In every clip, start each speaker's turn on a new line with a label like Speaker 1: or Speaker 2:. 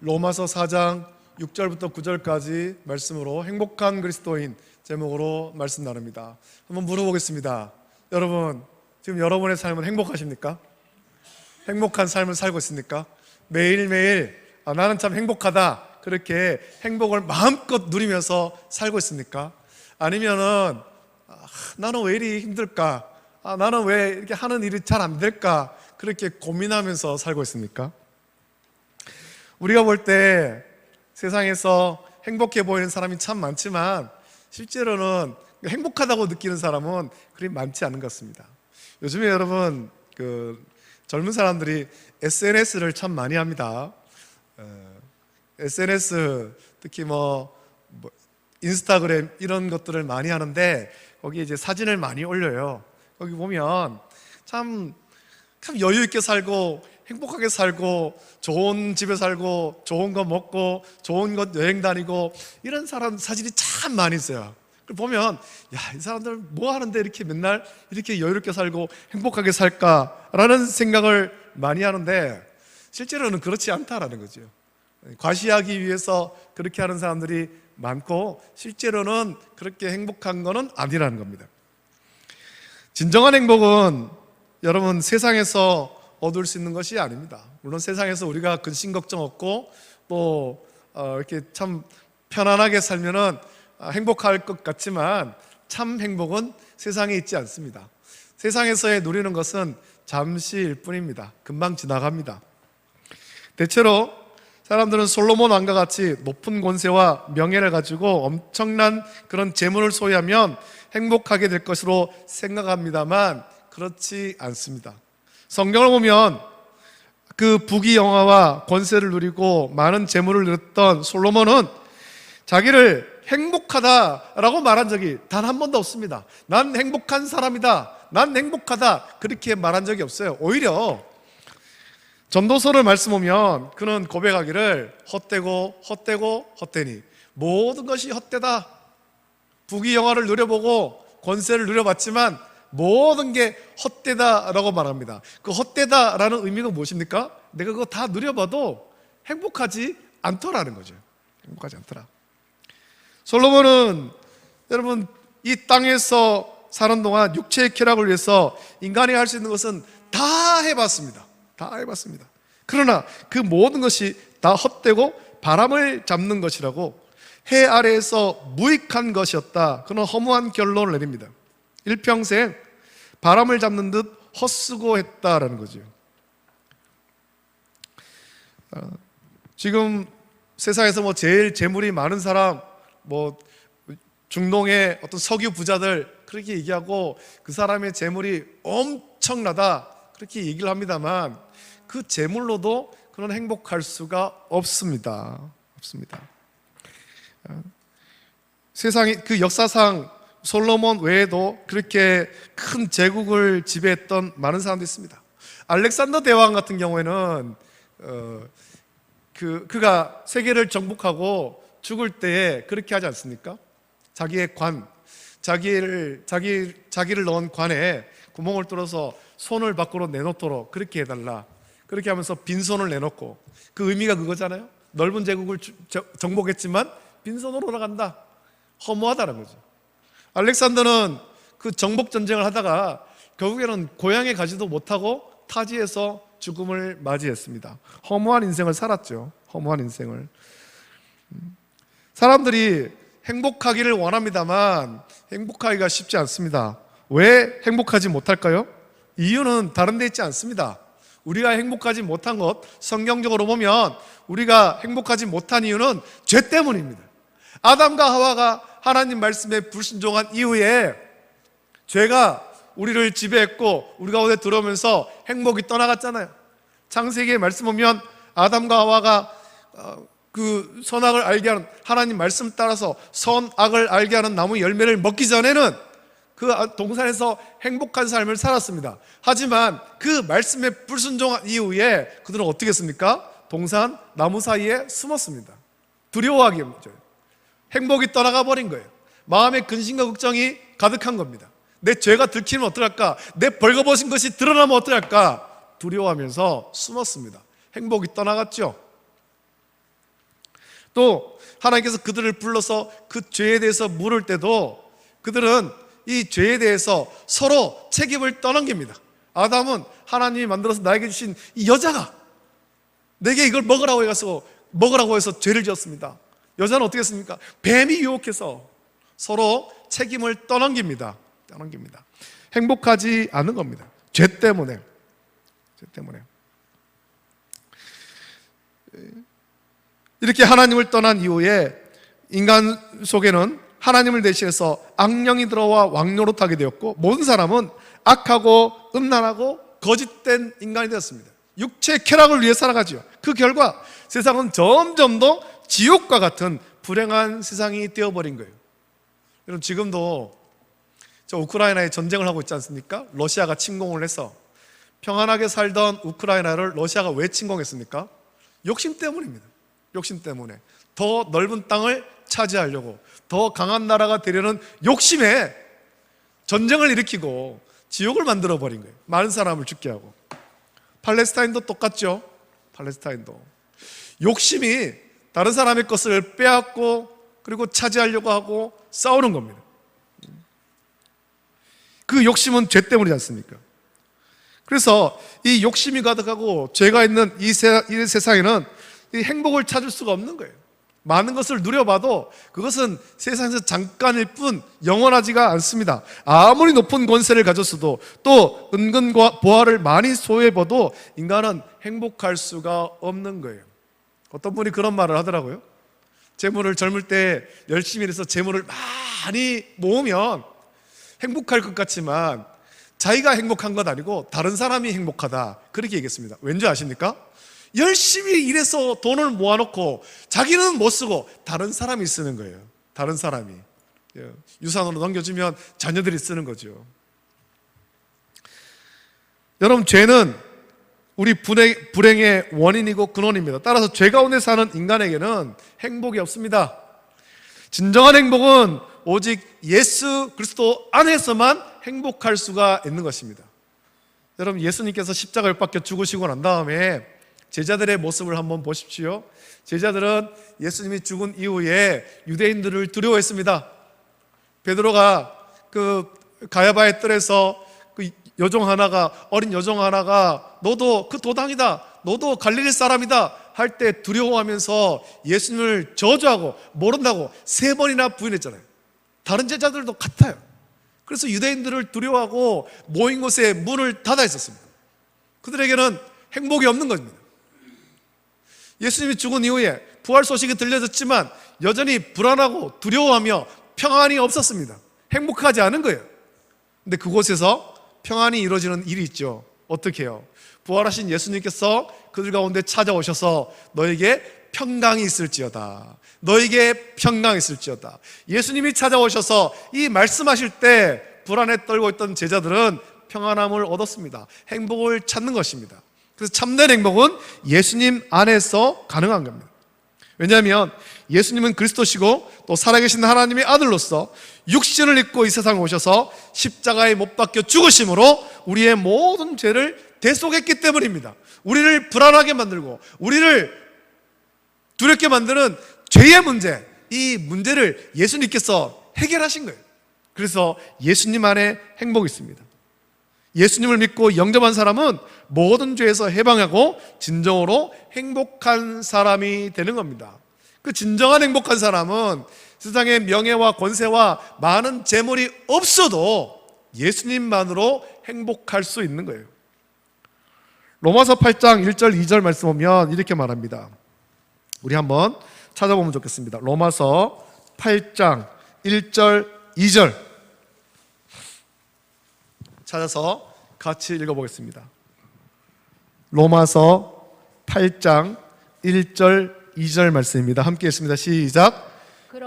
Speaker 1: 로마서 4장 6절부터 9절까지 말씀으로 행복한 그리스도인 제목으로 말씀 나눕니다. 한번 물어보겠습니다. 여러분, 지금 여러분의 삶은 행복하십니까? 행복한 삶을 살고 있습니까? 매일매일 나는 참 행복하다, 그렇게 행복을 마음껏 누리면서 살고 있습니까? 아니면은 나는 왜 이리 힘들까? 나는 왜 이렇게 하는 일이 잘 안 될까? 그렇게 고민하면서 살고 있습니까? 우리가 볼 때 세상에서 행복해 보이는 사람이 참 많지만 실제로는 행복하다고 느끼는 사람은 그리 많지 않은 것 같습니다. 요즘에 여러분, 젊은 사람들이 SNS를 참 많이 합니다. SNS, 특히 인스타그램 이런 것들을 많이 하는데 거기에 이제 사진을 많이 올려요. 거기 보면 참 여유 있게 살고 행복하게 살고 좋은 집에 살고 좋은 거 먹고 좋은 곳 여행 다니고 이런 사람 사진이 참 많이 있어요. 그걸 보면 이 사람들 뭐 하는데 이렇게 맨날 이렇게 여유롭게 살고 행복하게 살까라는 생각을 많이 하는데 실제로는 그렇지 않다라는 거죠. 과시하기 위해서 그렇게 하는 사람들이 많고 실제로는 그렇게 행복한 거는 아니라는 겁니다. 진정한 행복은 여러분 세상에서 얻을 수 있는 것이 아닙니다. 물론 세상에서 우리가 근심 걱정 없고 또 이렇게 참 편안하게 살면은 행복할 것 같지만 참 행복은 세상에 있지 않습니다. 세상에서의 누리는 것은 잠시일 뿐입니다. 금방 지나갑니다. 대체로 사람들은 솔로몬 왕과 같이 높은 권세와 명예를 가지고 엄청난 그런 재물을 소유하면 행복하게 될 것으로 생각합니다만 그렇지 않습니다. 성경을 보면 그 부귀영화와 권세를 누리고 많은 재물을 누렸던 솔로몬은 자기를 행복하다라고 말한 적이 단 한 번도 없습니다. 난 행복한 사람이다, 난 행복하다, 그렇게 말한 적이 없어요. 오히려 전도서를 말씀 보면 그는 고백하기를 헛되니 모든 것이 헛되다. 부귀영화를 누려보고 권세를 누려봤지만 모든 게 헛되다라고 말합니다. 그 헛되다라는 의미가 무엇입니까? 내가 그거 다 누려봐도 행복하지 않더라는 거죠. 행복하지 않더라. 솔로몬은 여러분 이 땅에서 사는 동안 육체의 쾌락을 위해서 인간이 할 수 있는 것은 다 해봤습니다. 다 해봤습니다. 그러나 그 모든 것이 다 헛되고 바람을 잡는 것이라고 해 아래에서 무익한 것이었다. 그는 허무한 결론을 내립니다. 일평생 바람을 잡는 듯 헛수고했다라는 거죠. 지금 세상에서 제일 재물이 많은 사람, 중동의 어떤 석유 부자들 그렇게 얘기하고 그 사람의 재물이 엄청나다 그렇게 얘기를 합니다만 그 재물로도 그는 행복할 수가 없습니다. 세상이 그 역사상 솔로몬 외에도 그렇게 큰 제국을 지배했던 많은 사람들이 있습니다. 알렉산더 대왕 같은 경우에는 그가 세계를 정복하고 죽을 때에 그렇게 하지 않습니까? 자기의 자기를 넣은 관에 구멍을 뚫어서 손을 밖으로 내놓도록 그렇게 해달라. 그렇게 하면서 빈손을 내놓고, 그 의미가 그거잖아요. 넓은 제국을 정복했지만 빈손으로 돌아간다. 허무하다는 거죠. 알렉산더는 그 정복 전쟁을 하다가 결국에는 고향에 가지도 못하고 타지에서 죽음을 맞이했습니다. 허무한 인생을 살았죠. 허무한 인생을. 사람들이 행복하기를 원합니다만 행복하기가 쉽지 않습니다. 왜 행복하지 못할까요? 이유는 다른 데 있지 않습니다. 우리가 행복하지 못한 것, 성경적으로 보면 우리가 행복하지 못한 이유는 죄 때문입니다. 아담과 하와가 하나님 말씀에 불순종한 이후에 죄가 우리를 지배했고 우리 가운데 들어오면서 행복이 떠나갔잖아요. 창세기의 말씀 보면 아담과 하와가 그 선악을 알게 하는 하나님 말씀 따라서 선악을 알게 하는 나무 열매를 먹기 전에는 그 동산에서 행복한 삶을 살았습니다. 하지만 그 말씀에 불순종한 이후에 그들은 어떻게 했습니까? 동산 나무 사이에 숨었습니다. 두려워하기에 행복이 떠나가 버린 거예요. 마음에 근심과 걱정이 가득한 겁니다. 내 죄가 들키면 어떡할까? 내 벌거벗은 것이 드러나면 어떡할까? 두려워하면서 숨었습니다. 행복이 떠나갔죠. 또 하나님께서 그들을 불러서 그 죄에 대해서 물을 때도 그들은 이 죄에 대해서 서로 책임을 떠넘깁니다. 아담은 하나님이 만들어서 나에게 주신 이 여자가 내게 이걸 먹으라고 해서 죄를 지었습니다. 여자는 어떻게 했습니까? 뱀이 유혹해서 서로 책임을 떠넘깁니다. 행복하지 않은 겁니다. 죄 때문에. 이렇게 하나님을 떠난 이후에 인간 속에는 하나님을 대신해서 악령이 들어와 왕노릇하게 되었고, 모든 사람은 악하고 음란하고 거짓된 인간이 되었습니다. 육체의 쾌락을 위해 살아가지요. 그 결과 세상은 점점 더 지옥과 같은 불행한 세상이 되어버린 거예요. 여러분, 지금도 저 우크라이나에 전쟁을 하고 있지 않습니까? 러시아가 침공을 해서 평안하게 살던 우크라이나를 러시아가 왜 침공했습니까? 욕심 때문입니다. 욕심 때문에 더 넓은 땅을 차지하려고, 더 강한 나라가 되려는 욕심에 전쟁을 일으키고 지옥을 만들어버린 거예요. 많은 사람을 죽게 하고. 팔레스타인도 똑같죠. 팔레스타인도 욕심이 다른 사람의 것을 빼앗고 그리고 차지하려고 하고 싸우는 겁니다. 그 욕심은 죄 때문이지 않습니까? 그래서 이 욕심이 가득하고 죄가 있는 이 세상에는 이 행복을 찾을 수가 없는 거예요. 많은 것을 누려봐도 그것은 세상에서 잠깐일 뿐 영원하지가 않습니다. 아무리 높은 권세를 가졌어도, 또 은근 보화를 많이 소유해봐도 인간은 행복할 수가 없는 거예요. 어떤 분이 그런 말을 하더라고요. 재물을 젊을 때 열심히 해서 재물을 많이 모으면 행복할 것 같지만 자기가 행복한 건 아니고 다른 사람이 행복하다, 그렇게 얘기했습니다. 왠지 아십니까? 열심히 일해서 돈을 모아놓고 자기는 못 쓰고 다른 사람이 쓰는 거예요. 다른 사람이 유산으로 넘겨주면 자녀들이 쓰는 거죠. 여러분, 죄는 우리 불행의 원인이고 근원입니다. 따라서 죄 가운데 사는 인간에게는 행복이 없습니다. 진정한 행복은 오직 예수 그리스도 안에서만 행복할 수가 있는 것입니다. 여러분, 예수님께서 십자가에 못 박혀 죽으시고 난 다음에 제자들의 모습을 한번 보십시오. 제자들은 예수님이 죽은 이후에 유대인들을 두려워했습니다. 베드로가 그 가야바의 뜰에서 그 어린 여종 하나가 너도 그 도당이다, 너도 갈릴리 사람이다 할 때 두려워하면서 예수님을 저주하고 모른다고 3번이나 부인했잖아요. 다른 제자들도 같아요. 그래서 유대인들을 두려워하고 모인 곳에 문을 닫아 있었습니다. 그들에게는 행복이 없는 겁니다. 예수님이 죽은 이후에 부활 소식이 들려졌지만 여전히 불안하고 두려워하며 평안이 없었습니다. 행복하지 않은 거예요. 근데 그곳에서 평안이 이루어지는 일이 있죠. 어떻게 해요? 부활하신 예수님께서 그들 가운데 찾아오셔서 너에게 평강이 있을지어다, 너에게 평강이 있을지어다. 예수님이 찾아오셔서 이 말씀하실 때 불안에 떨고 있던 제자들은 평안함을 얻었습니다. 행복을 찾는 것입니다. 그래서 참된 행복은 예수님 안에서 가능한 겁니다. 왜냐하면 예수님은 그리스도시고 또 살아계신 하나님의 아들로서 육신을 입고 이 세상에 오셔서 십자가에 못 박혀 죽으심으로 우리의 모든 죄를 대속했기 때문입니다. 우리를 불안하게 만들고 우리를 두렵게 만드는 죄의 문제, 이 문제를 예수님께서 해결하신 거예요. 그래서 예수님 안에 행복이 있습니다. 예수님을 믿고 영접한 사람은 모든 죄에서 해방하고 진정으로 행복한 사람이 되는 겁니다. 그 진정한 행복한 사람은 세상의 명예와 권세와 많은 재물이 없어도 예수님만으로 행복할 수 있는 거예요. 로마서 8장 1절 2절 말씀 보면 이렇게 말합니다. 우리 한번 찾아보면 좋겠습니다. 로마서 8장 1절 2절 찾아서 같이 읽어보겠습니다. 로마서 8장 1절 2절 말씀입니다. 함께 읽습니다. 시작.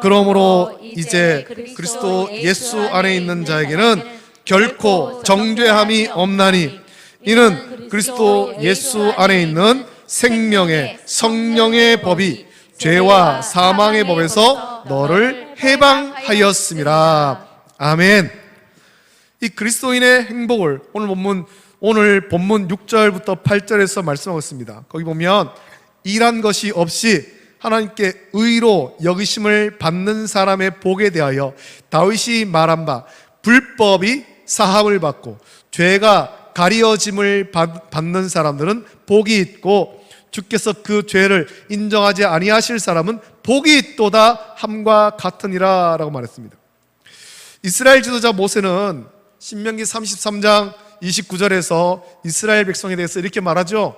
Speaker 1: 그러므로 이제 그리스도 예수 안에 있는 자에게는 결코 정죄함이 없나니 이는 그리스도 예수 안에 있는 생명의 성령의 법이 죄와 사망의 법에서 너를 해방하였음이라. 아멘. 이 그리스도인의 행복을 오늘 본문 6절부터 8절에서 말씀하고 있습니다. 거기 보면 일한 것이 없이 하나님께 의로 여기심을 받는 사람의 복에 대하여 다윗이 말한 바 불법이 사함을 받고 죄가 가리어짐을 받는 사람들은 복이 있고 주께서 그 죄를 인정하지 아니하실 사람은 복이 있도다 함과 같으니라 라고 말했습니다. 이스라엘 지도자 모세는 신명기 33장 29절에서 이스라엘 백성에 대해서 이렇게 말하죠.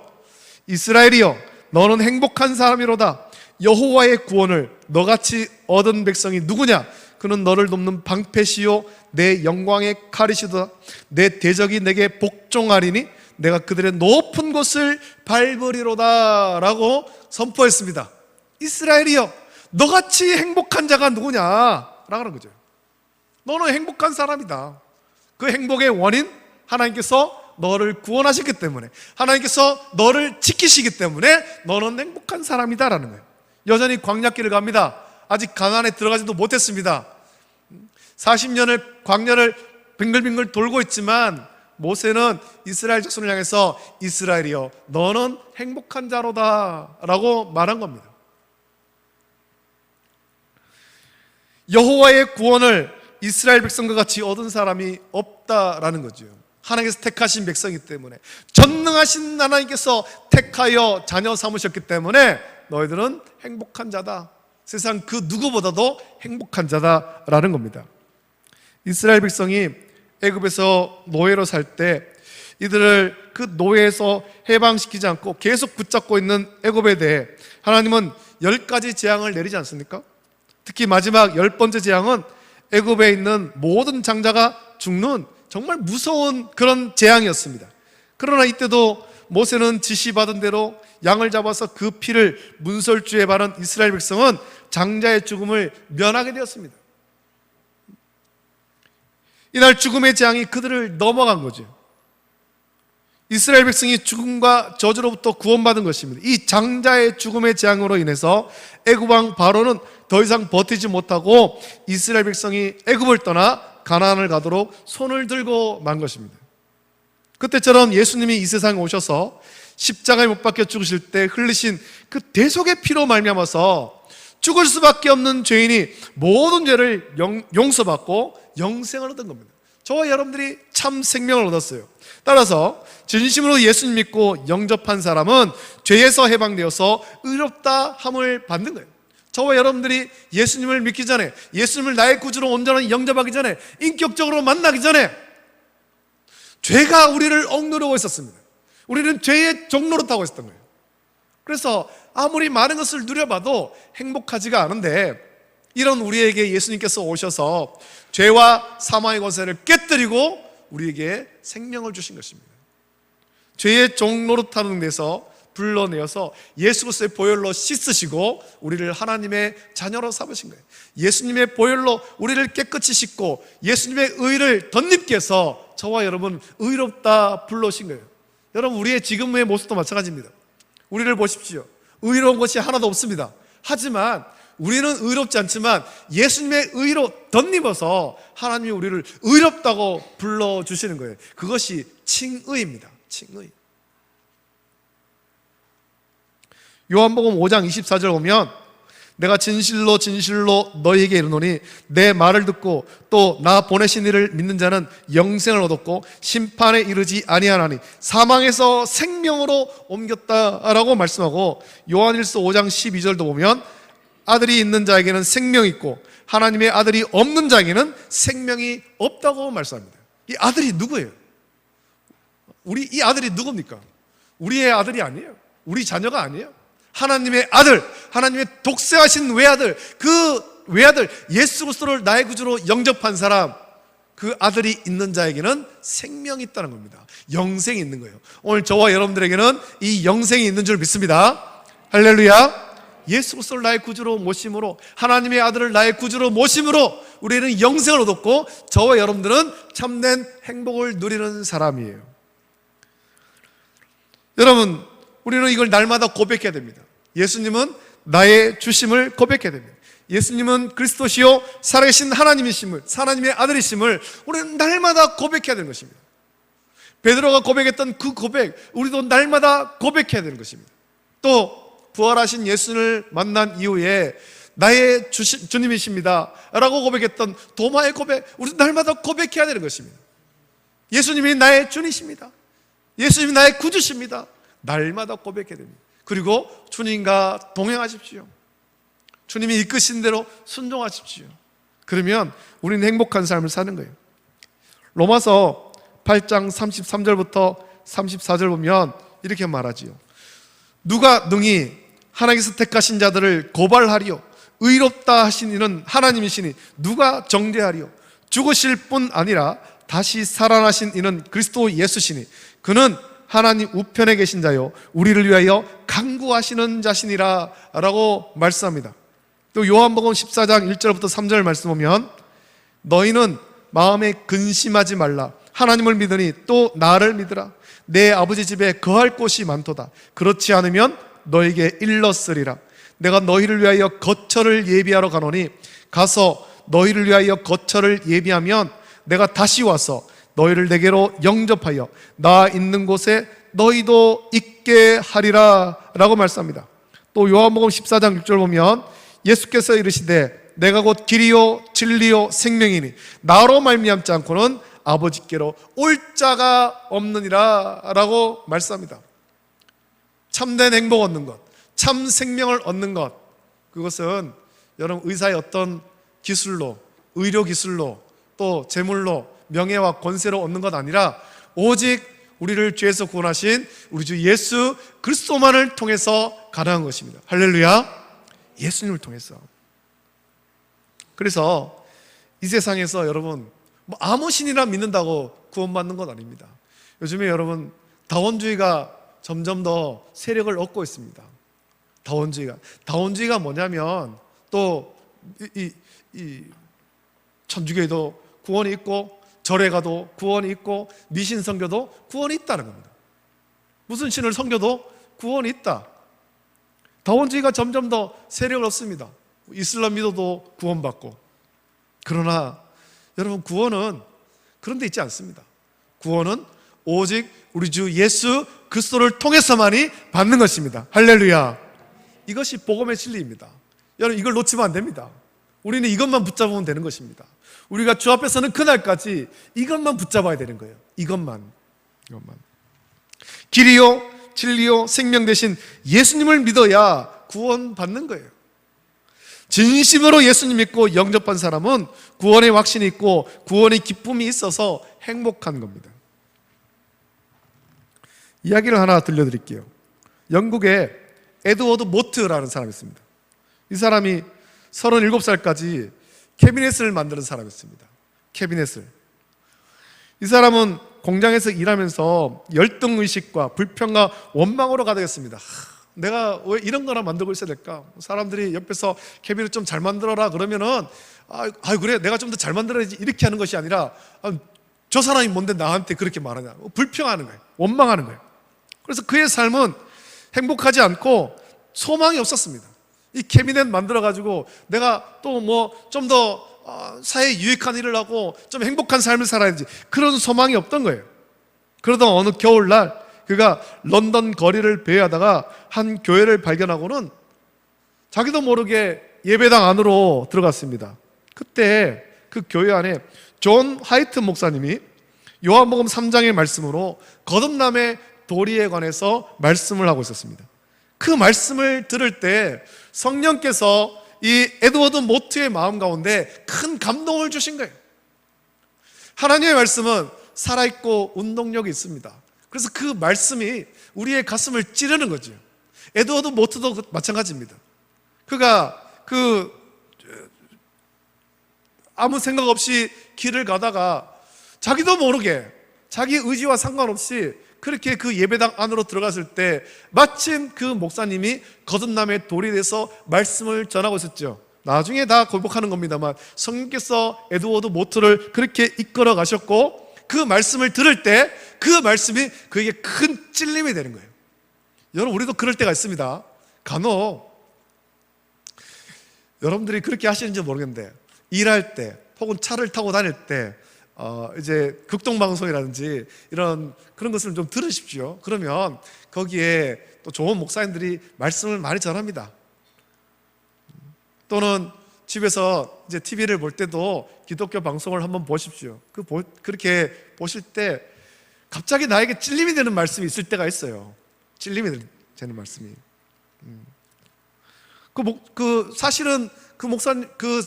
Speaker 1: 이스라엘이여 너는 행복한 사람이로다. 여호와의 구원을 너같이 얻은 백성이 누구냐? 그는 너를 돕는 방패시요 내 영광의 칼이시도다. 내 대적이 내게 복종하리니 내가 그들의 높은 곳을 밟으리로다 라고 선포했습니다. 이스라엘이여 너같이 행복한 자가 누구냐? 라는 거죠. 너는 행복한 사람이다. 그 행복의 원인 하나님께서 너를 구원하셨기 때문에, 하나님께서 너를 지키시기 때문에 너는 행복한 사람이다라는 거예요. 여전히 광야길을 갑니다. 아직 가나안에 들어가지도 못했습니다. 40년을 광야를 빙글빙글 돌고 있지만 모세는 이스라엘 자손을 향해서 이스라엘이여 너는 행복한 자로다 라고 말한 겁니다. 여호와의 구원을 이스라엘 백성과 같이 얻은 사람이 없다라는 거죠. 하나님께서 택하신 백성이기 때문에, 전능하신 하나님께서 택하여 자녀 삼으셨기 때문에 너희들은 행복한 자다. 세상 그 누구보다도 행복한 자다라는 겁니다. 이스라엘 백성이 애굽에서 노예로 살 때 이들을 그 노예에서 해방시키지 않고 계속 붙잡고 있는 애굽에 대해 하나님은 10가지 재앙을 내리지 않습니까? 특히 마지막 10번째 재앙은 애굽에 있는 모든 장자가 죽는 정말 무서운 그런 재앙이었습니다. 그러나 이때도 모세는 지시받은 대로 양을 잡아서 그 피를 문설주에 바른 이스라엘 백성은 장자의 죽음을 면하게 되었습니다. 이날 죽음의 재앙이 그들을 넘어간 거죠. 이스라엘 백성이 죽음과 저주로부터 구원받은 것입니다. 이 장자의 죽음의 재앙으로 인해서 애굽 왕 바로는 더 이상 버티지 못하고 이스라엘 백성이 애굽을 떠나 가나안을 가도록 손을 들고 만 것입니다. 그때처럼 예수님이 이 세상에 오셔서 십자가에 못 박혀 죽으실 때 흘리신 그 대속의 피로 말미암아서 죽을 수밖에 없는 죄인이 모든 죄를 용서받고 영생을 얻은 겁니다. 저와 여러분들이 참 생명을 얻었어요. 따라서 진심으로 예수님 믿고 영접한 사람은 죄에서 해방되어서 의롭다 함을 받는 거예요. 저와 여러분들이 예수님을 믿기 전에, 예수님을 나의 구주로 온전히 영접하기 전에, 인격적으로 만나기 전에 죄가 우리를 억누르고 있었습니다. 우리는 죄의 종노릇하고 있었던 거예요. 그래서 아무리 많은 것을 누려봐도 행복하지가 않은데, 이런 우리에게 예수님께서 오셔서 죄와 사망의 권세를 깨뜨리고 우리에게 생명을 주신 것입니다. 죄의 종노릇하는 데서 불러내어서 예수 그리스도의 보혈로 씻으시고 우리를 하나님의 자녀로 삼으신 거예요. 예수님의 보혈로 우리를 깨끗이 씻고 예수님의 의를 덧입게 해서 저와 여러분 의롭다 불러오신 거예요. 여러분, 우리의 지금의 모습도 마찬가지입니다. 우리를 보십시오. 의로운 것이 하나도 없습니다. 하지만 우리는 의롭지 않지만 예수님의 의로 덧입어서 하나님이 우리를 의롭다고 불러주시는 거예요. 그것이 칭의입니다. 칭의. 요한복음 5장 24절 보면 내가 진실로 진실로 너희에게 이르노니 내 말을 듣고 또 나 보내신 이를 믿는 자는 영생을 얻었고 심판에 이르지 아니하나니 사망에서 생명으로 옮겼다라고 말씀하고, 요한일서 5장 12절도 보면 아들이 있는 자에게는 생명이 있고 하나님의 아들이 없는 자에게는 생명이 없다고 말씀합니다. 이 아들이 누구예요? 이 아들이 누굽니까? 우리의 아들이 아니에요. 우리 자녀가 아니에요. 하나님의 아들, 하나님의 독생하신 외아들, 그 외아들 예수 그리스도를 나의 구주로 영접한 사람, 그 아들이 있는 자에게는 생명이 있다는 겁니다. 영생이 있는 거예요. 오늘 저와 여러분들에게는 이 영생이 있는 줄 믿습니다. 할렐루야. 예수 그리스도를 나의 구주로 모심으로, 하나님의 아들을 나의 구주로 모심으로 우리는 영생을 얻었고 저와 여러분들은 참된 행복을 누리는 사람이에요. 여러분, 우리는 이걸 날마다 고백해야 됩니다. 예수님은 나의 주심을 고백해야 됩니다. 예수님은 그리스도시요 살아계신 하나님이심을, 하나님의 아들이심을 우리는 날마다 고백해야 되는 것입니다. 베드로가 고백했던 그 고백, 우리도 날마다 고백해야 되는 것입니다. 또 부활하신 예수를 만난 이후에 나의 주님이십니다 라고 고백했던 도마의 고백, 우리 날마다 고백해야 되는 것입니다. 예수님이 나의 주님이십니다. 예수님이 나의 구주십니다. 날마다 고백해야 됩니다. 그리고 주님과 동행하십시오. 주님이 이끄신 대로 순종하십시오. 그러면 우리는 행복한 삶을 사는 거예요. 로마서 8장 33절부터 34절 보면 이렇게 말하지요. 누가 능히 하나님께서 택하신 자들을 고발하리요? 의롭다 하신 이는 하나님이시니 누가 정죄하리요? 죽으실 뿐 아니라 다시 살아나신 이는 그리스도 예수시니 그는 하나님 우편에 계신 자요 우리를 위하여 간구하시는 자시니라 라고 말씀합니다. 또 요한복음 14장 1절부터 3절 말씀 보면 너희는 마음에 근심하지 말라. 하나님을 믿으니 또 나를 믿으라. 내 아버지 집에 거할 곳이 많도다. 그렇지 않으면 너에게 일렀으리라. 내가 너희를 위하여 거처를 예비하러 가노니 가서 너희를 위하여 거처를 예비하면 내가 다시 와서 너희를 내게로 영접하여 나 있는 곳에 너희도 있게 하리라 라고 말씀합니다. 또 요한복음 14장 6절 보면 예수께서 이르시되 내가 곧 길이요 진리요 생명이니 나로 말미암지 않고는 아버지께로 올 자가 없느니라 라고 말씀합니다. 참된 행복 얻는 것, 참 생명을 얻는 것, 그것은 여러분 의사의 어떤 기술로, 의료 기술로, 또 재물로, 명예와 권세로 얻는 것 아니라 오직 우리를 죄에서 구원하신 우리 주 예수 그리스도만을 통해서 가능한 것입니다. 할렐루야. 예수님을 통해서. 그래서 이 세상에서 여러분 아무 신이나 믿는다고 구원받는 건 아닙니다. 요즘에 여러분 다원주의가 점점 더 세력을 얻고 있습니다. 다원주의가 뭐냐면 또 이 천주교에도 구원이 있고 절에 가도 구원이 있고 미신 선교도 구원이 있다는 겁니다. 무슨 신을 섬겨도 구원이 있다. 다원주의가 점점 더 세력을 얻습니다. 이슬람 믿어도 구원받고. 그러나 여러분 구원은 그런 데 있지 않습니다. 구원은 오직 우리 주 예수 그리스도를 통해서만이 받는 것입니다. 할렐루야. 이것이 복음의 진리입니다. 여러분 이걸 놓치면 안 됩니다. 우리는 이것만 붙잡으면 되는 것입니다. 우리가 주 앞에 서는 그날까지 이것만 붙잡아야 되는 거예요. 이것만. 길이요 진리요 생명 되신 예수님을 믿어야 구원받는 거예요. 진심으로 예수님 믿고 영접한 사람은 구원의 확신이 있고 구원의 기쁨이 있어서 행복한 겁니다. 이야기를 하나 들려드릴게요. 영국에 에드워드 모트라는 사람이 있습니다. 이 사람이 37살까지 캐비넷을 만드는 사람이었습니다. 캐비넷을. 이 사람은 공장에서 일하면서 열등의식과 불평과 원망으로 가득했습니다. 내가 왜 이런 거나 만들고 있어야 될까? 사람들이 옆에서 캐비넷 좀 잘 만들어라 그러면은 그래 내가 좀 더 잘 만들어야지 이렇게 하는 것이 아니라 저 사람이 뭔데 나한테 그렇게 말하냐, 불평하는 거예요. 원망하는 거예요. 그래서 그의 삶은 행복하지 않고 소망이 없었습니다. 이 캐비넷 만들어가지고 내가 또 뭐 좀 더 사회에 유익한 일을 하고 좀 행복한 삶을 살아야지, 그런 소망이 없던 거예요. 그러다 어느 겨울날 그가 런던 거리를 배회하다가 한 교회를 발견하고는 자기도 모르게 예배당 안으로 들어갔습니다. 그때 그 교회 안에 존 화이트 목사님이 요한복음 3장의 말씀으로 거듭남의 도리에 관해서 말씀을 하고 있었습니다. 그 말씀을 들을 때 성령께서 이 에드워드 모트의 마음 가운데 큰 감동을 주신 거예요. 하나님의 말씀은 살아있고 운동력이 있습니다. 그래서 그 말씀이 우리의 가슴을 찌르는 거죠. 에드워드 모트도 마찬가지입니다. 그가 아무 생각 없이 길을 가다가 자기도 모르게 자기 의지와 상관없이 그렇게 그 예배당 안으로 들어갔을 때 마침 그 목사님이 거듭남의 돌이 돼서 말씀을 전하고 있었죠. 나중에 다 굴복하는 겁니다만 성령께서 에드워드 모트를 그렇게 이끌어 가셨고 그 말씀을 들을 때 그 말씀이 그에게 큰 찔림이 되는 거예요. 여러분 우리도 그럴 때가 있습니다. 간혹 여러분들이 그렇게 하시는지 모르겠는데 일할 때 혹은 차를 타고 다닐 때 이제 극동방송이라든지 이런 그런 것을 좀 들으십시오. 그러면 거기에 또 좋은 목사님들이 말씀을 많이 전합니다. 또는 집에서 이제 TV를 볼 때도 기독교 방송을 한번 보십시오. 그렇게 보실 때 갑자기 나에게 찔림이 되는 말씀이 있을 때가 있어요. 찔림이 되는 말씀이. 사실은 그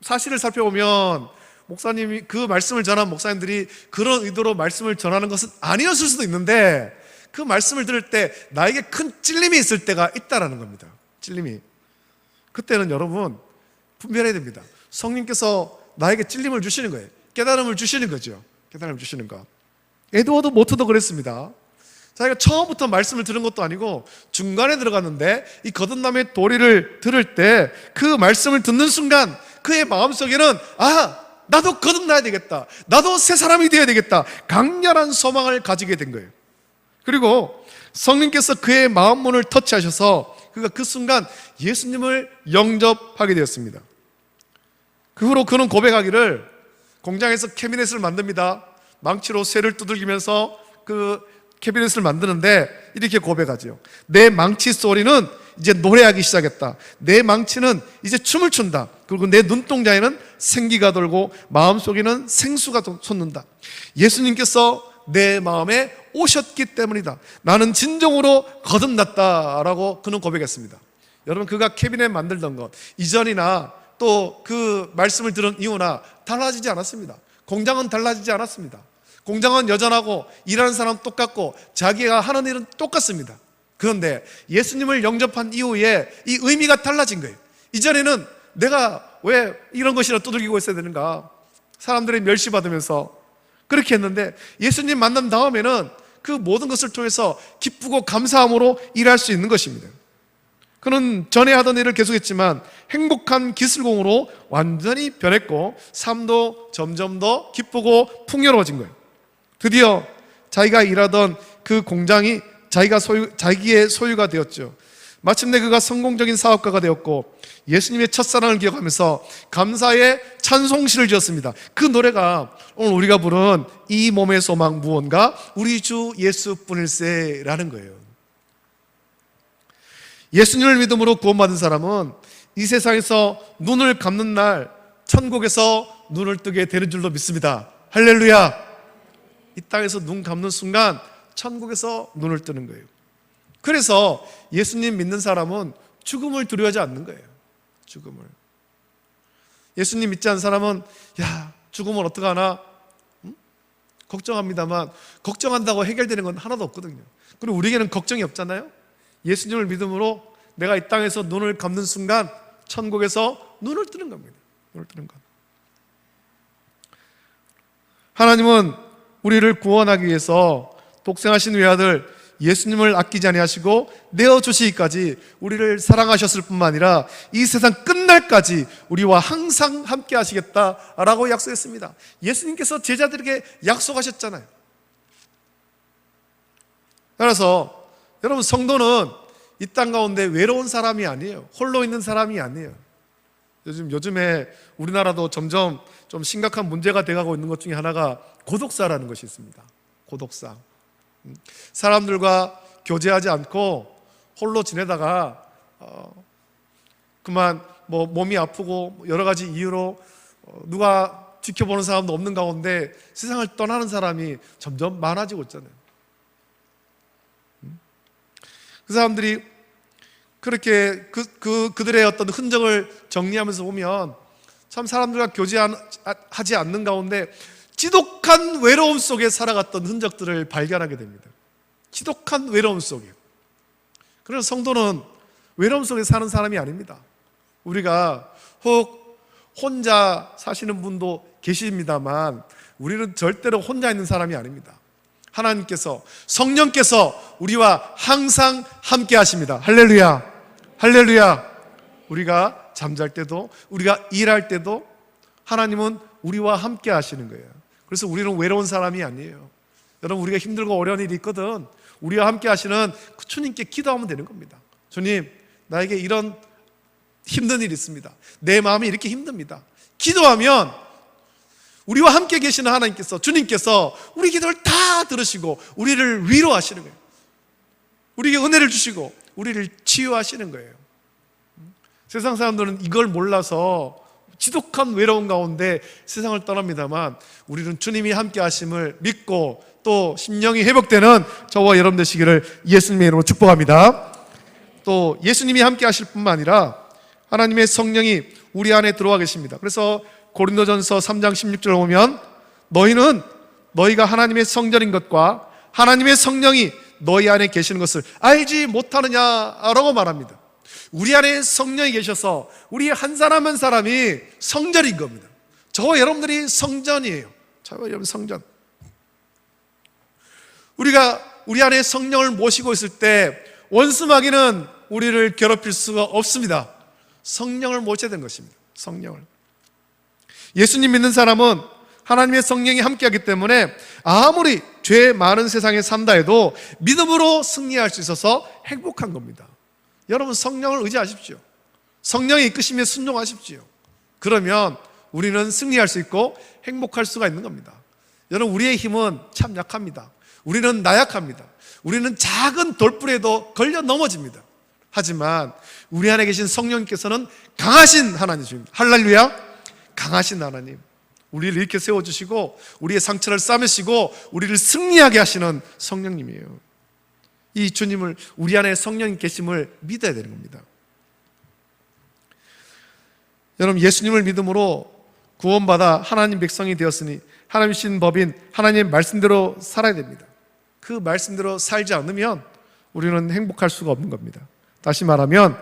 Speaker 1: 사실을 살펴보면 목사님이 그 말씀을 전한 목사님들이 그런 의도로 말씀을 전하는 것은 아니었을 수도 있는데 그 말씀을 들을 때 나에게 큰 찔림이 있을 때가 있다라는 겁니다. 찔림이. 그때는 여러분 분별해야 됩니다. 성령께서 나에게 찔림을 주시는 거예요. 깨달음을 주시는 거죠. 깨달음을 주시는 거. 에드워드 모트도 그랬습니다. 자기가 처음부터 말씀을 들은 것도 아니고 중간에 들어갔는데 이 거듭남의 도리를 들을 때 그 말씀을 듣는 순간 그의 마음속에는 나도 거듭나야 되겠다, 나도 새 사람이 되어야 되겠다, 강렬한 소망을 가지게 된 거예요. 그리고 성령께서 그의 마음 문을 터치하셔서 그가 그 순간 예수님을 영접하게 되었습니다. 그 후로 그는 고백하기를, 공장에서 캐비넷을 만듭니다. 망치로 쇠를 두들기면서 그 캐비넷을 만드는데 이렇게 고백하죠. 내 망치 소리는 이제 노래하기 시작했다. 내 망치는 이제 춤을 춘다. 그리고 내 눈동자에는 생기가 돌고 마음속에는 생수가 솟는다. 예수님께서 내 마음에 오셨기 때문이다. 나는 진정으로 거듭났다라고 그는 고백했습니다. 여러분, 그가 캐비넷 만들던 것 이전이나 또 그 말씀을 들은 이후나 달라지지 않았습니다. 공장은 달라지지 않았습니다. 공장은 여전하고 일하는 사람 똑같고 자기가 하는 일은 똑같습니다. 그런데 예수님을 영접한 이후에 이 의미가 달라진 거예요. 이전에는 내가 왜 이런 것이나 두들기고 있어야 되는가, 사람들이 멸시받으면서 그렇게 했는데 예수님 만난 다음에는 그 모든 것을 통해서 기쁘고 감사함으로 일할 수 있는 것입니다. 그는 전에 하던 일을 계속했지만 행복한 기술공으로 완전히 변했고 삶도 점점 더 기쁘고 풍요로워진 거예요. 드디어 자기가 일하던 그 공장이 자기의 소유가 되었죠. 마침내 그가 성공적인 사업가가 되었고 예수님의 첫사랑을 기억하면서 감사의 찬송시를 지었습니다. 그 노래가 오늘 우리가 부른 이 몸의 소망 무언가 우리 주 예수뿐일세라는 거예요. 예수님을 믿음으로 구원받은 사람은 이 세상에서 눈을 감는 날 천국에서 눈을 뜨게 되는 줄로 믿습니다. 할렐루야. 이 땅에서 눈 감는 순간 천국에서 눈을 뜨는 거예요. 그래서 예수님 믿는 사람은 죽음을 두려워하지 않는 거예요. 죽음을. 예수님 믿지 않는 사람은 죽음을 어떡하나 걱정합니다만 걱정한다고 해결되는 건 하나도 없거든요. 그리고 우리에게는 걱정이 없잖아요. 예수님을 믿음으로 내가 이 땅에서 눈을 감는 순간 천국에서 눈을 뜨는 겁니다. 눈을 뜨는 것. 하나님은 우리를 구원하기 위해서 독생하신 외아들 예수님을 아끼지 아니하시고 내어주시기까지 우리를 사랑하셨을 뿐만 아니라 이 세상 끝날까지 우리와 항상 함께 하시겠다라고 약속했습니다. 예수님께서 제자들에게 약속하셨잖아요. 따라서 여러분, 성도는 이 땅 가운데 외로운 사람이 아니에요. 홀로 있는 사람이 아니에요. 요즘에 우리나라도 점점 좀 심각한 문제가 돼가고 있는 것 중에 하나가 고독사라는 것이 있습니다. 고독사. 사람들과 교제하지 않고 홀로 지내다가 그만 몸이 아프고 여러 가지 이유로 누가 지켜보는 사람도 없는 가운데 세상을 떠나는 사람이 점점 많아지고 있잖아요. 그 사람들이 그렇게 그들의 어떤 흔적을 정리하면서 보면 참 사람들과 교제하지 않는 가운데 지독한 외로움 속에 살아갔던 흔적들을 발견하게 됩니다. 지독한 외로움 속에. 그래서 성도는 외로움 속에 사는 사람이 아닙니다. 우리가 혹 혼자 사시는 분도 계십니다만 우리는 절대로 혼자 있는 사람이 아닙니다. 하나님께서, 성령께서 우리와 항상 함께 하십니다. 할렐루야. 할렐루야. 우리가 잠잘 때도, 우리가 일할 때도 하나님은 우리와 함께 하시는 거예요. 그래서 우리는 외로운 사람이 아니에요. 여러분, 우리가 힘들고 어려운 일이 있거든 우리와 함께 하시는 그 주님께 기도하면 되는 겁니다. 주님, 나에게 이런 힘든 일이 있습니다. 내 마음이 이렇게 힘듭니다. 기도하면 우리와 함께 계시는 하나님께서, 주님께서 우리 기도를 다 들으시고 우리를 위로하시는 거예요. 우리에게 은혜를 주시고 우리를 치유하시는 거예요. 세상 사람들은 이걸 몰라서 지독한 외로움 가운데 세상을 떠납니다만, 우리는 주님이 함께 하심을 믿고 또 심령이 회복되는 저와 여러분 되시기를 예수님의 이름으로 축복합니다. 또 예수님이 함께 하실 뿐만 아니라 하나님의 성령이 우리 안에 들어와 계십니다. 그래서 고린도전서 3장 16절을 보면, 너희는 너희가 하나님의 성전인 것과 하나님의 성령이 너희 안에 계시는 것을 알지 못하느냐라고 말합니다. 우리 안에 성령이 계셔서 우리 한 사람 한 사람이 성전인 겁니다. 저와 여러분들이 성전이에요. 저와 여러분 성전. 우리가 우리 안에 성령을 모시고 있을 때 원수 마귀는 우리를 괴롭힐 수가 없습니다. 성령을 모셔야 되는 것입니다. 성령을. 예수님 믿는 사람은 하나님의 성령이 함께하기 때문에 아무리 죄 많은 세상에 산다 해도 믿음으로 승리할 수 있어서 행복한 겁니다. 여러분, 성령을 의지하십시오. 성령이 이끄시면 순종하십시오. 그러면 우리는 승리할 수 있고 행복할 수가 있는 겁니다. 여러분, 우리의 힘은 참 약합니다. 우리는 나약합니다. 우리는 작은 돌불에도 걸려 넘어집니다. 하지만 우리 안에 계신 성령님께서는 강하신 하나님이십니다. 할렐루야. 강하신 하나님, 우리를 이렇게 세워주시고 우리의 상처를 싸매시고 우리를 승리하게 하시는 성령님이에요. 이 주님을, 우리 안에 성령이 계심을 믿어야 되는 겁니다. 여러분, 예수님을 믿음으로 구원받아 하나님 백성이 되었으니 하나님 신 법인 하나님 말씀대로 살아야 됩니다. 그 말씀대로 살지 않으면 우리는 행복할 수가 없는 겁니다. 다시 말하면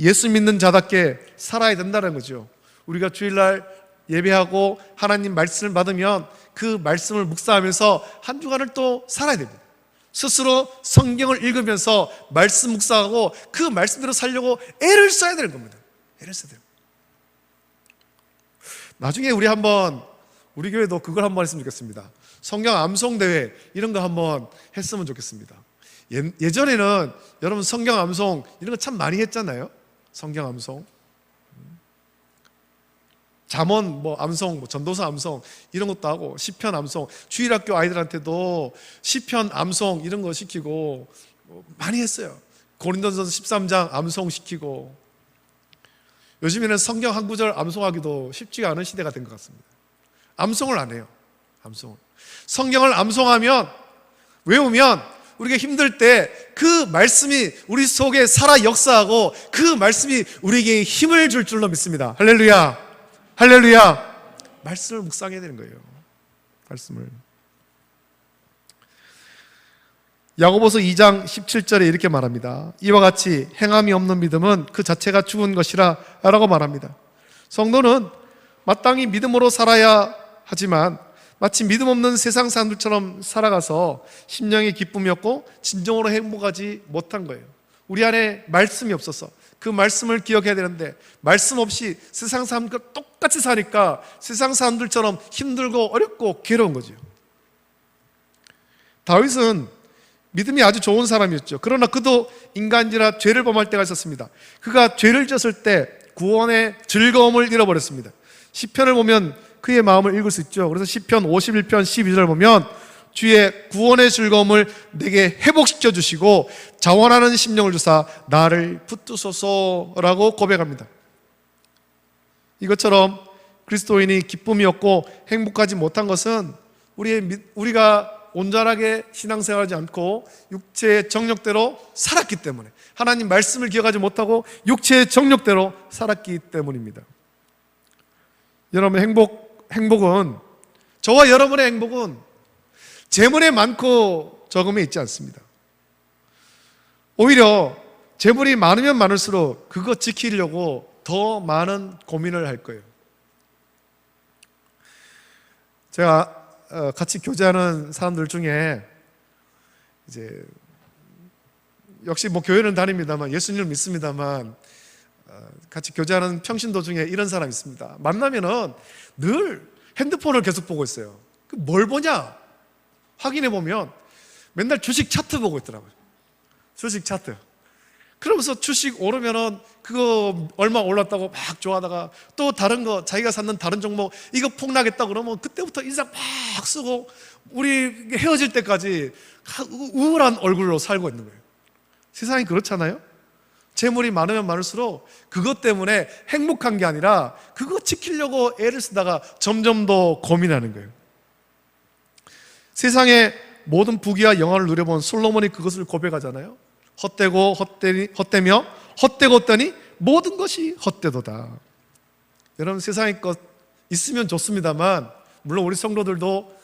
Speaker 1: 예수 믿는 자답게 살아야 된다는 거죠. 우리가 주일날 예배하고 하나님 말씀을 받으면 그 말씀을 묵상하면서 한 주간을 또 살아야 됩니다. 스스로 성경을 읽으면서 말씀 묵상하고 그 말씀대로 살려고 애를 써야 되는 겁니다. 애를 써야 돼요. 나중에 우리 교회도 그걸 한번 했으면 좋겠습니다. 성경 암송 대회 이런 거 한번 했으면 좋겠습니다. 예전에는 여러분 성경 암송 이런 거 참 많이 했잖아요. 성경 암송, 잠언 암송, 전도서 암송 이런 것도 하고, 시편 암송, 주일학교 아이들한테도 시편 암송 이런 거 시키고 많이 했어요. 고린도전서 13장 암송 시키고. 요즘에는 성경 한 구절 암송하기도 쉽지가 않은 시대가 된 것 같습니다. 암송을 안 해요. 암송을. 성경을 암송하면, 외우면 우리가 힘들 때 그 말씀이 우리 속에 살아 역사하고 그 말씀이 우리에게 힘을 줄 줄로 믿습니다. 할렐루야. 할렐루야. 말씀을 묵상해야 되는 거예요. 말씀을. 야고보서 2장 17절에 이렇게 말합니다. 이와 같이 행함이 없는 믿음은 그 자체가 죽은 것이라 라고 말합니다. 성도는 마땅히 믿음으로 살아야 하지만 마치 믿음 없는 세상 사람들처럼 살아가서 심령의 기쁨이 없고 진정으로 행복하지 못한 거예요. 우리 안에 말씀이 없어서 그 말씀을 기억해야 되는데, 말씀 없이 세상 사람들과 똑같이 사니까 세상 사람들처럼 힘들고 어렵고 괴로운 거죠. 다윗은 믿음이 아주 좋은 사람이었죠. 그러나 그도 인간이라 죄를 범할 때가 있었습니다. 그가 죄를 지었을 때 구원의 즐거움을 잃어버렸습니다. 시편을 보면 그의 마음을 읽을 수 있죠. 그래서 시편 51편 12절을 보면 주의 구원의 즐거움을 내게 회복시켜 주시고 자원하는 심령을 주사 나를 붙드소서라고 고백합니다. 이것처럼 그리스도인이 기쁨이 없고 행복하지 못한 것은 우리가 온전하게 신앙생활하지 않고 육체의 정욕대로 살았기 때문에, 하나님 말씀을 기억하지 못하고 육체의 정욕대로 살았기 때문입니다. 여러분, 행복은, 저와 여러분의 행복은 재물에 많고 적음에 있지 않습니다. 오히려 재물이 많으면 많을수록 그거 지키려고 더 많은 고민을 할 거예요. 제가 같이 교제하는 사람들 중에 이제 역시 교회는 다닙니다만, 예수님을 믿습니다만, 같이 교제하는 평신도 중에 이런 사람이 있습니다. 만나면은 늘 핸드폰을 계속 보고 있어요. 뭘 보냐? 확인해 보면 맨날 주식 차트 보고 있더라고요. 주식 차트. 그러면서 주식 오르면은 그거 얼마 올랐다고 막 좋아하다가 또 다른 거 자기가 샀는 다른 종목 이거 폭락했다 그러면 그때부터 인상 막 쓰고 우리 헤어질 때까지 우울한 얼굴로 살고 있는 거예요. 세상이 그렇잖아요. 재물이 많으면 많을수록 그것 때문에 행복한 게 아니라 그거 지키려고 애를 쓰다가 점점 더 고민하는 거예요. 세상의 모든 부귀와 영화를 누려본 솔로몬이 그것을 고백하잖아요. 헛되고 헛되며 헛되고 헛되니 모든 것이 헛되도다. 여러분, 세상의 것 있으면 좋습니다만 물론 우리 성도들도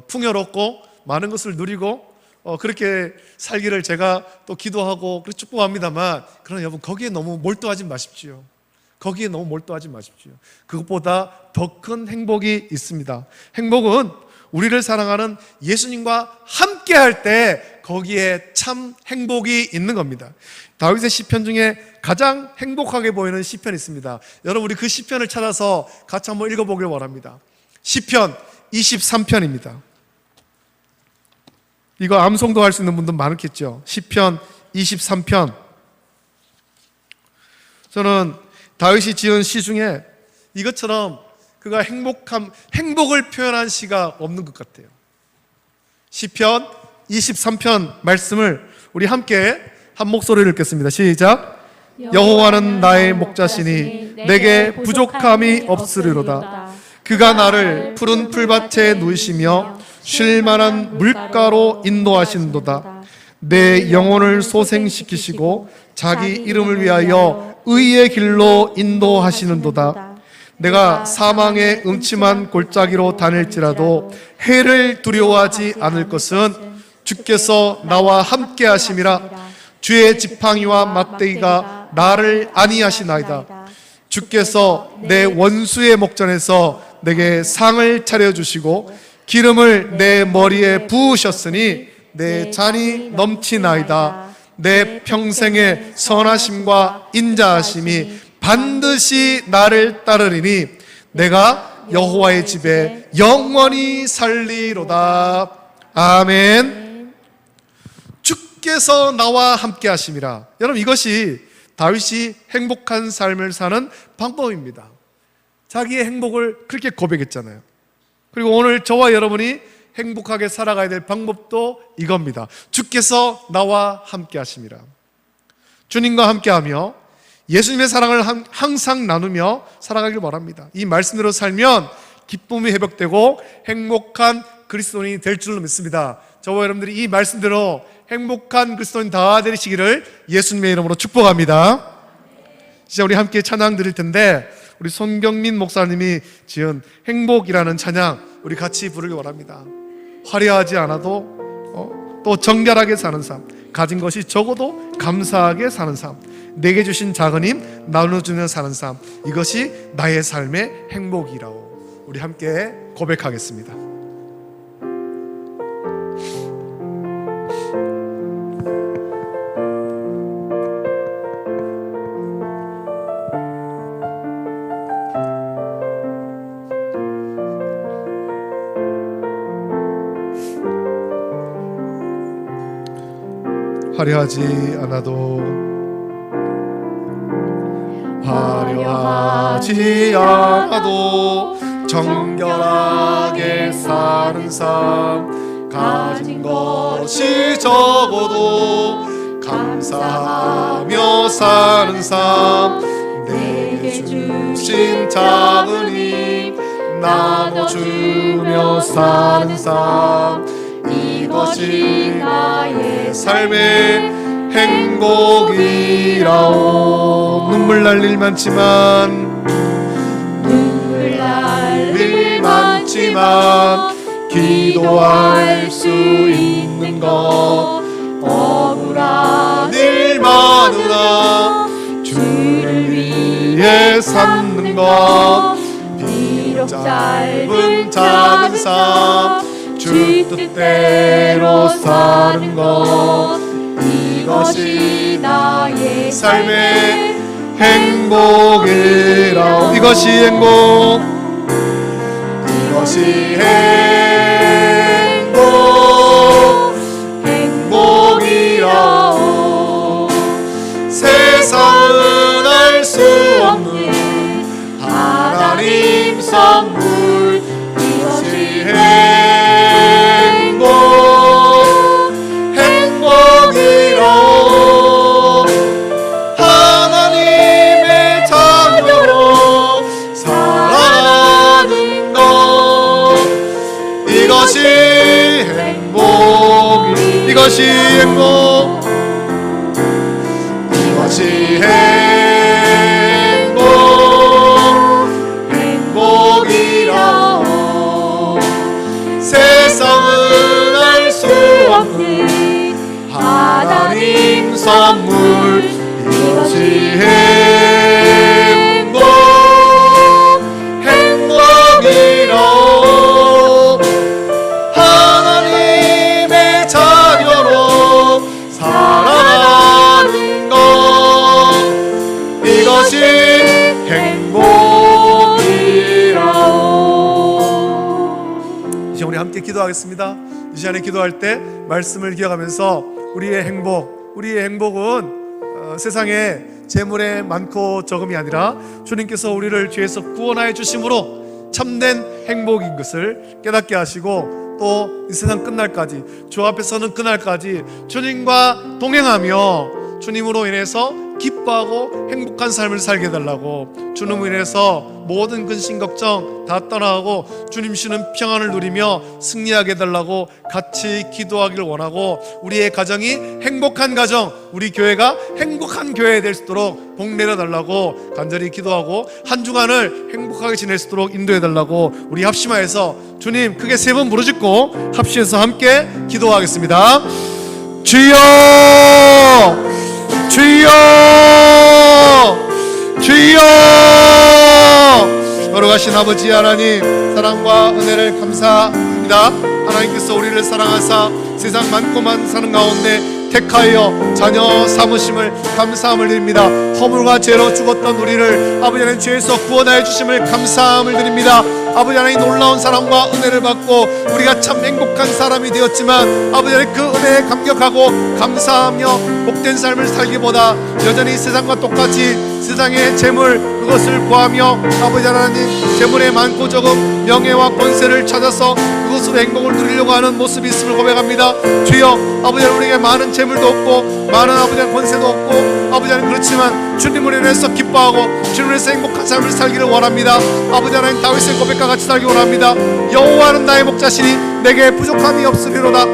Speaker 1: 풍요롭고 많은 것을 누리고 그렇게 살기를 제가 또 기도하고 그렇게 축복합니다만, 그러나 여러분 거기에 너무 몰두하지 마십시오. 거기에 너무 몰두하지 마십시오. 그것보다 더 큰 행복이 있습니다. 행복은 우리를 사랑하는 예수님과 함께 할 때 거기에 참 행복이 있는 겁니다. 다윗의 시편 중에 가장 행복하게 보이는 시편이 있습니다. 여러분, 우리 그 시편을 찾아서 같이 한번 읽어보길 원합니다. 시편 23편입니다. 이거 암송도 할 수 있는 분들 많겠죠. 시편 23편. 저는 다윗이 지은 시 중에 이것처럼 그가 행복을 표현한 시가 없는 것 같아요. 시편 23편 말씀을 우리 함께 한 목소리를 읽겠습니다. 시작. 여호와는 나의 목자시니 내게 부족함이 없으리로다. 그가 나를 푸른 풀밭에 누이시며 쉴 만한 물가로 인도하신도다. 내 영혼을 소생시키시고 자기 이름을 위하여 의의 길로 인도하시는도다. 내가 사망의 음침한 골짜기로 다닐지라도 해를 두려워하지 않을 것은 주께서 나와 함께 하심이라. 주의 지팡이와 막대기가 나를 안위하시나이다. 주께서 내 원수의 목전에서 내게 상을 차려주시고 기름을 내 머리에 부으셨으니 내 잔이 넘치나이다. 내 평생의 선하심과 인자하심이 반드시 나를 따르리니 내가 여호와의 집에 영원히 살리로다. 아멘. 주께서 나와 함께 하심이라. 여러분, 이것이 다윗이 행복한 삶을 사는 방법입니다. 자기의 행복을 그렇게 고백했잖아요. 그리고 오늘 저와 여러분이 행복하게 살아가야 될 방법도 이겁니다. 주께서 나와 함께 하심이라. 주님과 함께하며 예수님의 사랑을 항상 나누며 살아가길 바랍니다. 이 말씀대로 살면 기쁨이 회복되고 행복한 그리스도인이 될 줄로 믿습니다. 저와 여러분들이 이 말씀대로 행복한 그리스도인 다 되시기를 예수님의 이름으로 축복합니다. 이제 우리 함께 찬양 드릴 텐데 우리 손경민 목사님이 지은 행복이라는 찬양 우리 같이 부르기 원합니다. 화려하지 않아도 또 정결하게 사는 삶, 가진 것이 적어도 감사하게 사는 삶, 내게 주신 작은 힘 나눠주며 사는 삶, 이것이 나의 삶의 행복이라고 우리 함께 고백하겠습니다. 화려하지 않아도 정결하게 사는 삶, 가진 것이 적어도 감사하며 사는 삶, 내게 주신 작은 힘 나눠주며 사는 삶, 이것이 나의 삶의 행복이라오. 눈물 날 일 많지만 기도할 수 있는 것, 억울한 일 많으나 주를 위해 삼는 것, 비록 짧은 작은 삶 주 뜻대로 사는 것, 이것이 나의 삶의 행복이라. 이것이 행복, 이것이 행복이라오. 이것이 행복, 이것이 행복, 행복이라오. 세상은 알 수 없는 하나님 선물, 이것이 행복, 행복이라오. 하나님의 자녀로 살아가는 것, 이것이 행복이라오. 이제 우리 함께 기도하겠습니다. 이 시간에 기도할 때 말씀을 기억하면서 우리의 행복은 세상에 재물에 많고 적음이 아니라 주님께서 우리를 죄에서 구원하여 주심으로 참된 행복인 것을 깨닫게 하시고, 또 이 세상 끝날까지, 주 앞에서는 그날까지 주님과 동행하며 주님으로 인해서 기뻐하고 행복한 삶을 살게 해달라고, 주님으로 인해서 모든 근심 걱정 다 떠나고 주님 주시는 평안을 누리며 승리하게 해달라고 같이 기도하기를 원하고, 우리의 가정이 행복한 가정, 우리 교회가 행복한 교회 될 수 있도록 복 내려달라고 간절히 기도하고, 한 주간을 행복하게 지낼 수 있도록 인도해달라고 우리 합심하여서 주님 크게 3번 부르짖고 합심해서 함께 기도하겠습니다. 주여, 주여, 주여. 걸어가신 아버지 하나님, 사랑과 은혜를 감사합니다. 하나님께서 우리를 사랑하사 세상 많고 많은 사는 가운데 택하여 자녀 삼으심을 감사함을 드립니다. 허물과 죄로 죽었던 우리를 아버지 하나님 죄에서 구원하여 주심을 감사함을 드립니다. 아버지 하나님 놀라운 사랑과 은혜를 받고 우리가 참 행복한 사람이 되었지만, 아버지 하나님 그 은혜에 감격하고 감사하며 복된 삶을 살기보다 여전히 세상과 똑같이 세상의 재물 그것을 구하며 아버지 하나님 재물에 많고 적음 명예와 권세를 찾아서 그것으로 행복을 누리려고 하는 모습이 있음을 고백합니다. 주여, 아버지 하나님 우리에게 많은 재물도 없고 많은 아버지 하나님 권세도 없고 아버지 하나님 그렇지만 주님을 인해서 기뻐하고 주님을 인해서 행복한 삶을 살기를 원합니다. 아버지 하나님 다윗의 고백과 같이 살기 원합니다. 여호와는 나의 목자시니 내게 부족함이 없으리로다.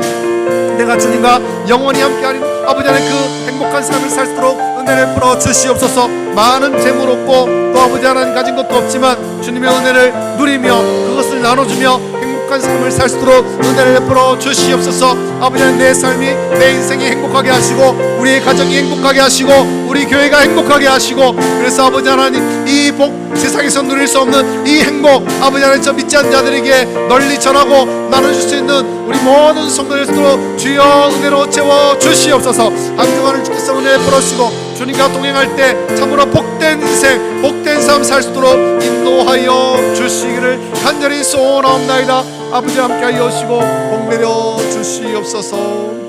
Speaker 1: 내가 주님과 영원히 함께하리. 아버지 하나님 그 행복한 삶을 살도록 은혜를 풀어 주시옵소서. 많은 재물 없고 또 아버지 하나님 가진 것도 없지만 주님의 은혜를 누리며 그것을 나눠주며 행복한 삶을 살 수 있도록 은혜를 베풀어 주시옵소서. 아버지 하나님 내 삶이, 내 인생이 행복하게 하시고 우리의 가정이 행복하게 하시고 우리 교회가 행복하게 하시고, 그래서 아버지 하나님 이 복, 세상에서 누릴 수 없는 이 행복 아버지 하나님 저 믿지 않는 자들에게 널리 전하고 나눠줄 수 있는 우리 모든 성도들도 주여 은혜로 채워 주시옵소서. 한 주간을 주께서 은혜 베풀어주시고 주님과 동행할 때 참으로 복된 인생, 복된 삶 살 수 있도록 인도하여 주시기를 간절히 소원하옵나이다. 아버지 함께하여 오시고 복 내려 주시옵소서.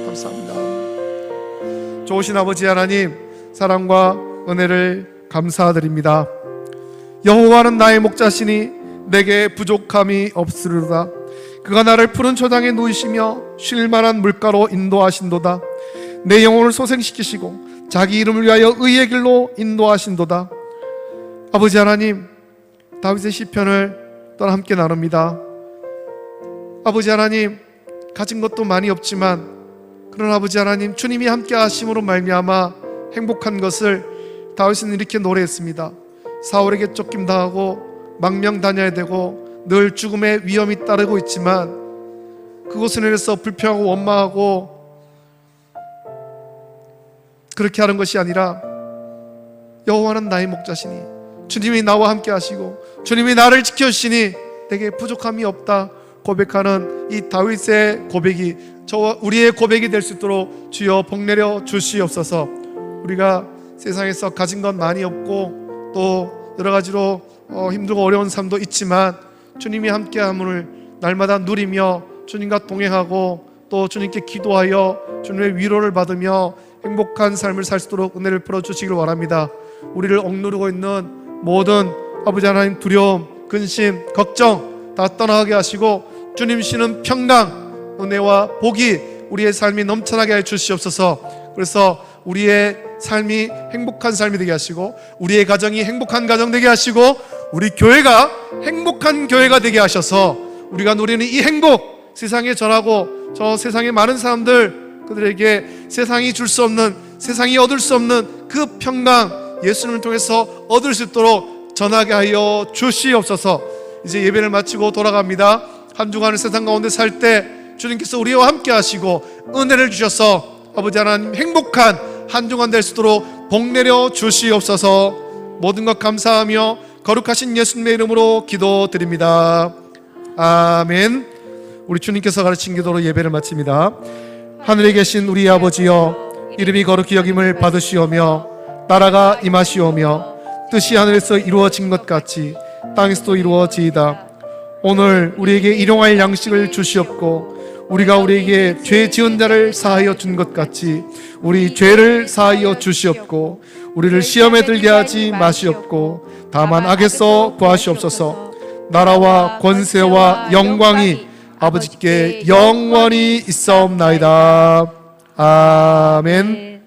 Speaker 1: 감사합니다. 좋으신 아버지 하나님, 사랑과 은혜를 감사드립니다. 여호와는 나의 목자시니 내게 부족함이 없으리로다. 그가 나를 푸른 초장에 누이시며 쉴만한 물가로 인도하신도다. 내 영혼을 소생시키시고 자기 이름을 위하여 의의 길로 인도하신도다. 아버지 하나님, 다윗의 시편을 또한 함께 나눕니다. 아버지 하나님, 가진 것도 많이 없지만 그런 아버지 하나님 주님이 함께 하심으로 말미암아 행복한 것을 다윗은 이렇게 노래했습니다. 사울에게 쫓김당하고 망명 다녀야 되고 늘 죽음의 위험이 따르고 있지만 그것을 인해서 불평하고 원망하고 그렇게 하는 것이 아니라, 여호와는 나의 목자시니 주님이 나와 함께 하시고 주님이 나를 지켜주시니 내게 부족함이 없다 고백하는 이 다윗의 고백이 저와 우리의 고백이 될 수 있도록 주여 복 내려 주시옵소서. 우리가 세상에서 가진 건 많이 없고 또 여러 가지로 힘들고 어려운 삶도 있지만 주님이 함께함을 날마다 누리며 주님과 동행하고 또 주님께 기도하여 주님의 위로를 받으며 행복한 삶을 살 수 있도록 은혜를 풀어주시길 원합니다. 우리를 억누르고 있는 모든 아버지 하나님 두려움, 근심, 걱정 다 떠나게 하시고 주님 주시는 평강, 은혜와 복이 우리의 삶이 넘쳐나게 해 주시옵소서. 그래서 우리의 삶이 행복한 삶이 되게 하시고 우리의 가정이 행복한 가정 되게 하시고 우리 교회가 행복한 교회가 되게 하셔서 우리가 누리는 이 행복 세상에 전하고 저 세상의 많은 사람들 그들에게 세상이 줄 수 없는, 세상이 얻을 수 없는 그 평강 예수님을 통해서 얻을 수 있도록 전하게 하여 주시옵소서. 이제 예배를 마치고 돌아갑니다. 한 주간을 세상 가운데 살 때 주님께서 우리와 함께 하시고 은혜를 주셔서 아버지 하나님 행복한 한 주간 될 수 있도록 복 내려 주시옵소서. 모든 것 감사하며 거룩하신 예수님의 이름으로 기도드립니다. 아멘. 우리 주님께서 가르친 기도로 예배를 마칩니다. 하늘에 계신 우리 아버지여, 이름이 거룩히 여김을 받으시오며 나라가 임하시오며 뜻이 하늘에서 이루어진 것 같이 땅에서도 이루어지이다. 오늘 우리에게 일용할 양식을 주시옵고 우리가 우리에게 죄 지은 자를 사하여 준 것 같이 우리 죄를 사하여 주시옵고 우리를 시험에 들게 하지 마시옵고 다만 악에서 구하시옵소서. 나라와 권세와 영광이 아버지께 영원히 있사옵나이다. 아멘.